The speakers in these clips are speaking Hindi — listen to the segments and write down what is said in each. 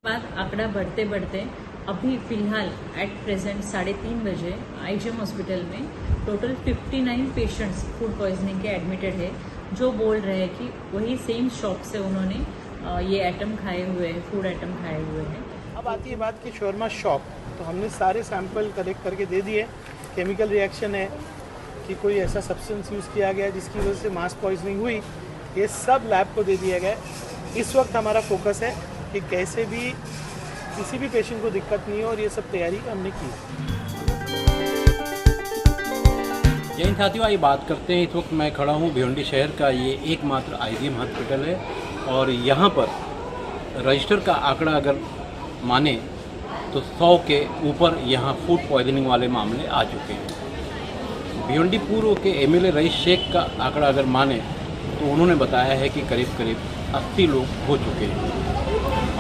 बाद आंकड़ा बढ़ते बढ़ते अभी फिलहाल एट प्रेजेंट 3:30 बजे आईजीएम हॉस्पिटल में टोटल 59 पेशेंट्स फूड पॉइजनिंग के एडमिटेड है, जो बोल रहे हैं कि वही सेम शॉप से उन्होंने ये आइटम खाए हुए हैं, फूड आइटम खाए हुए हैं। अब आती है बात की शोरमा शॉप, तो हमने सारे सैंपल कलेक्ट करके दे दिए। केमिकल रिएक्शन है कि कोई ऐसा सब्सटेंस यूज़ किया गया जिसकी वजह से मास पॉइजनिंग हुई, ये सब लैब को दे दिया गया। इस वक्त हमारा फोकस है कि कैसे भी किसी भी पेशेंट को दिक्कत नहीं हो, और ये सब तैयारी हमने की। जैन साथियों, आइए बात करते हैं। इस वक्त मैं खड़ा हूँ भिवंडी शहर का ये एकमात्र आईजीएम हॉस्पिटल है, और यहाँ पर रजिस्टर का आंकड़ा अगर माने तो 100 के ऊपर यहाँ फूड पॉइजनिंग वाले मामले आ चुके हैं। भिवंडी पूर्व के एमएलए रईस शेख का आंकड़ा अगर माने तो उन्होंने बताया है कि करीब करीब 80 लोग हो चुके हैं।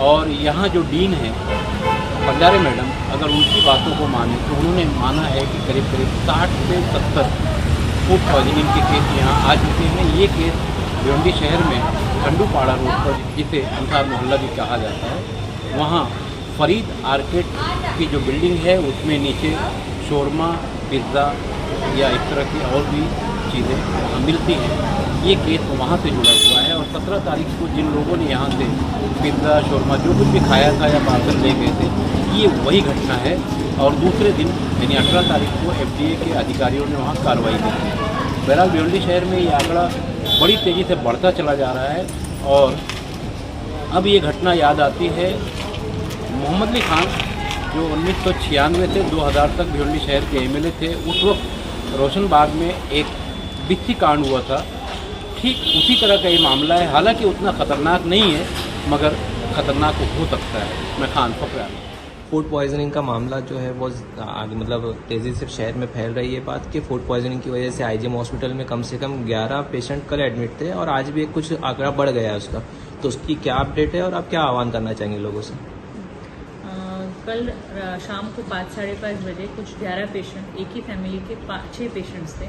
और यहाँ जो डीन है भंडारे मैडम, अगर उनकी बातों को माने तो उन्होंने माना है कि करीब करीब 60 से 70 फूड पॉइजनिंग के केस यहाँ आ चुके हैं। ये केस भिवंडी शहर में ठंडूपाड़ा रोड पर, जिसे अंसार मोहल्ला भी कहा जाता है, वहाँ फरीद आर्केड की जो बिल्डिंग है उसमें नीचे शोरमा, पिज़्ज़ा या इस तरह की और भी चीज़ें मिलती हैं। ये केस वहाँ से जुड़ा हुआ है, और 17 तारीख को जिन लोगों ने यहाँ से पिज़्ज़ा, शोरमा जो कुछ भी खाया था या पार्सल ले गए थे, ये वही घटना है। और दूसरे दिन यानी 18 तारीख को एफडीए के अधिकारियों ने वहाँ कार्रवाई की थी। बहरहाल भिवंडी शहर में ये आंकड़ा बड़ी तेज़ी से बढ़ता चला जा रहा है। और अब ये घटना याद आती है मोहम्मद अली खान, जो 1996 से 2000 तक भिवंडी शहर के एमएलए थे। उस वक्त रोशन बाग में एक बिस्सी कांड हुआ था, ठीक उसी तरह का ये मामला है। हालांकि उतना ख़तरनाक नहीं है, मगर ख़तरनाक हो सकता है। मैं खान फकरा। फूड पॉइजनिंग का मामला जो है वो आगे मतलब तेज़ी से शहर में फैल रही है बात कि फूड पॉइजनिंग की वजह से आईजीएम हॉस्पिटल में कम से कम 11 पेशेंट कल एडमिट थे, और आज भी कुछ आंकड़ा बढ़ गया है उसका। तो उसकी क्या अपडेट है और आप क्या आह्वान करना चाहेंगे लोगों से? कल शाम को 5-5:30 बजे कुछ 11 पेशेंट, एक ही फैमिली के 6 पेशेंट्स थे,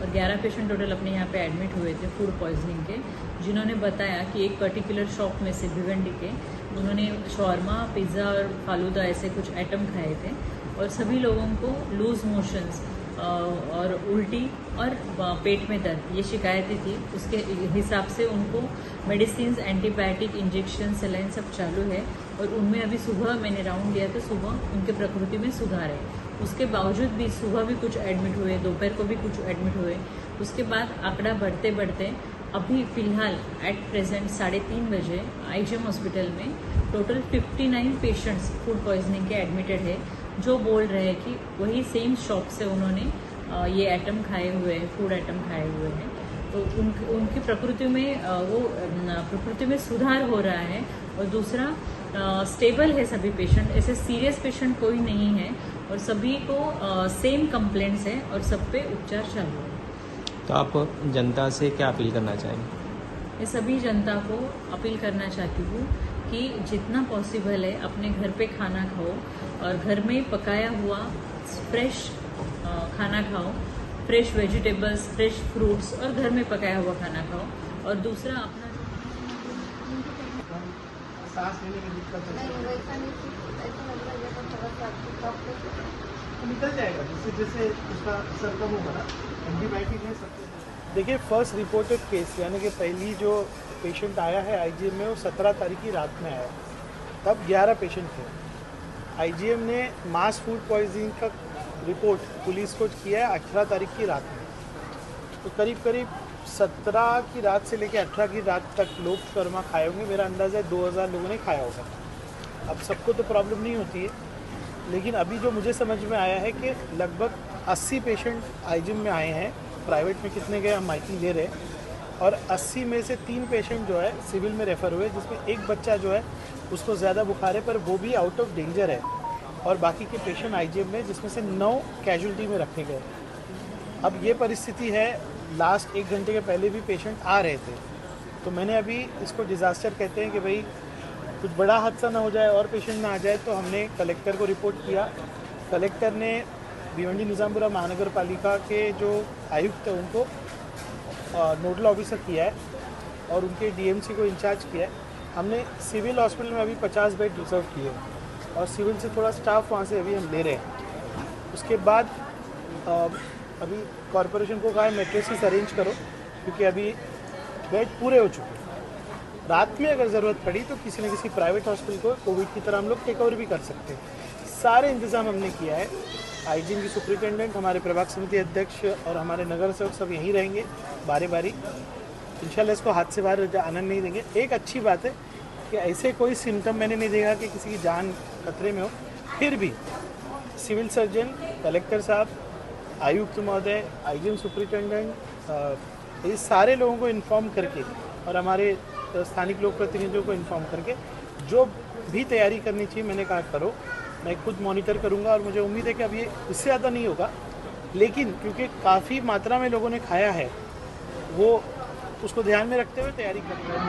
और 11 पेशेंट टोटल अपने यहाँ पे एडमिट हुए थे फूड पॉइजनिंग के, जिन्होंने बताया कि एक पर्टिकुलर शॉप में से भिवंडी के उन्होंने शॉर्मा, पिज़्ज़ा और फालूदा ऐसे कुछ आइटम खाए थे, और सभी लोगों को लूज मोशंस और उल्टी और पेट में दर्द ये शिकायतें थी। उसके हिसाब से उनको मेडिसिन, एंटीबायोटिक, इंजेक्शन, सलाइन सब चालू है, और उनमें अभी सुबह मैंने राउंड लिया तो सुबह उनके प्रकृति में सुधार है। उसके बावजूद भी सुबह भी कुछ एडमिट हुए, दोपहर को भी कुछ एडमिट हुए। उसके बाद आंकड़ा बढ़ते बढ़ते अभी फिलहाल एट प्रेजेंट 3:30 बजे आईजीएम हॉस्पिटल में टोटल 59 पेशेंट्स फूड पॉइजनिंग के एडमिटेड है, जो बोल रहे हैं कि वही सेम शॉप से उन्होंने ये आइटम खाए हुए हैं, फूड आइटम खाए हुए हैं। तो उनकी प्रकृति में सुधार हो रहा है। और दूसरा, स्टेबल है सभी पेशेंट, ऐसे सीरियस पेशेंट कोई नहीं है, और सभी को सेम कंप्लेंट्स है, और सब पे उपचार चालू है। तो आप जनता से क्या अपील करना चाहेंगे? मैं सभी जनता को अपील करना चाहती हूँ कि जितना पॉसिबल है अपने घर पे खाना खाओ, और घर में पकाया हुआ फ्रेश खाना खाओ, फ्रेश वेजिटेबल्स, फ्रेश फ्रूट्स, और घर में पकाया हुआ खाना खाओ। और दूसरा, अपना सांस लेने में दिक्कत है तो निकल जाएगा, जैसे जैसे उसका असर कम होगा ना, एंटीबायोटिक है सब। देखिए, फर्स्ट रिपोर्टेड केस यानी कि पहली जो पेशेंट आया है आईजीएम में, वो 17 तारीख की रात में आया, तब 11 पेशेंट थे। आईजीएम ने मास फूड पॉइजनिंग का रिपोर्ट पुलिस को किया है 18 तारीख की रात में। तो करीब करीब 17 की रात से लेकर 18 की रात तक लोग शर्मा खाए होंगे। मेरा अंदाज़ा है 2000 लोगों ने खाया होगा। अब सबको तो प्रॉब्लम नहीं होती है, लेकिन अभी जो मुझे समझ में आया है कि लगभग 80 पेशेंट आईजीएम में आए हैं। प्राइवेट में कितने गए हम माइकिंग ले रहे हैं, और 80 में से 3 पेशेंट जो है सिविल में रेफ़र हुए, जिसमें एक बच्चा जो है उसको ज़्यादा बुखार है, पर वो भी आउट ऑफ डेंजर है, और बाकी के पेशेंट आईजीएम में, जिसमें से 9 कैजुअल्टी में रखे गए। अब ये परिस्थिति है, लास्ट 1 घंटे के पहले भी पेशेंट आ रहे थे, तो मैंने अभी इसको डिज़ास्टर कहते हैं कि भाई कुछ बड़ा हादसा ना हो जाए और पेशेंट ना आ जाए, तो हमने कलेक्टर को रिपोर्ट किया। कलेक्टर ने भिवंडी निज़ामपुरा महानगर पालिका के जो आयुक्त हैं उनको नोडल ऑफिसर किया है, और उनके डीएमसी को इंचार्ज किया है। हमने सिविल हॉस्पिटल में अभी 50 बेड रिजर्व किए हैं और सिविल से थोड़ा स्टाफ वहाँ से अभी हम ले रहे हैं। उसके बाद अभी कॉरपोरेशन को कहा है मेट्रेसेस अरेंज करो, क्योंकि अभी बेड पूरे हो चुके हैं। रात में अगर ज़रूरत पड़ी तो किसी न किसी प्राइवेट हॉस्पिटल को कोविड की तरह हम लोग टेक ओवर भी कर सकते हैं। सारे इंतज़ाम हमने किया है। आईजीएम की सुपरिटेंडेंट, हमारे प्रभाग समिति अध्यक्ष और हमारे नगर सेवक सब यहीं रहेंगे बारी बारी। इंशाल्लाह इसको हाथ से बाहर आनंद नहीं देंगे। एक अच्छी बात है कि ऐसे कोई सिम्टम मैंने नहीं देखा कि किसी की जान खतरे में हो। फिर भी सिविल सर्जन, कलेक्टर साहब, आयुक्त महोदय, आईजीएम सुपरिटेंडेंट, ये सारे लोगों को इन्फॉर्म करके और हमारे स्थानिक लोक प्रतिनिधियों को इन्फॉर्म करके जो भी तैयारी करनी चाहिए मैंने कहा करो। मैं खुद मॉनिटर करूंगा और मुझे उम्मीद है कि अब ये इससे ज़्यादा नहीं होगा, लेकिन क्योंकि काफ़ी मात्रा में लोगों ने खाया है, वो उसको ध्यान में रखते हुए तैयारी करते हैं।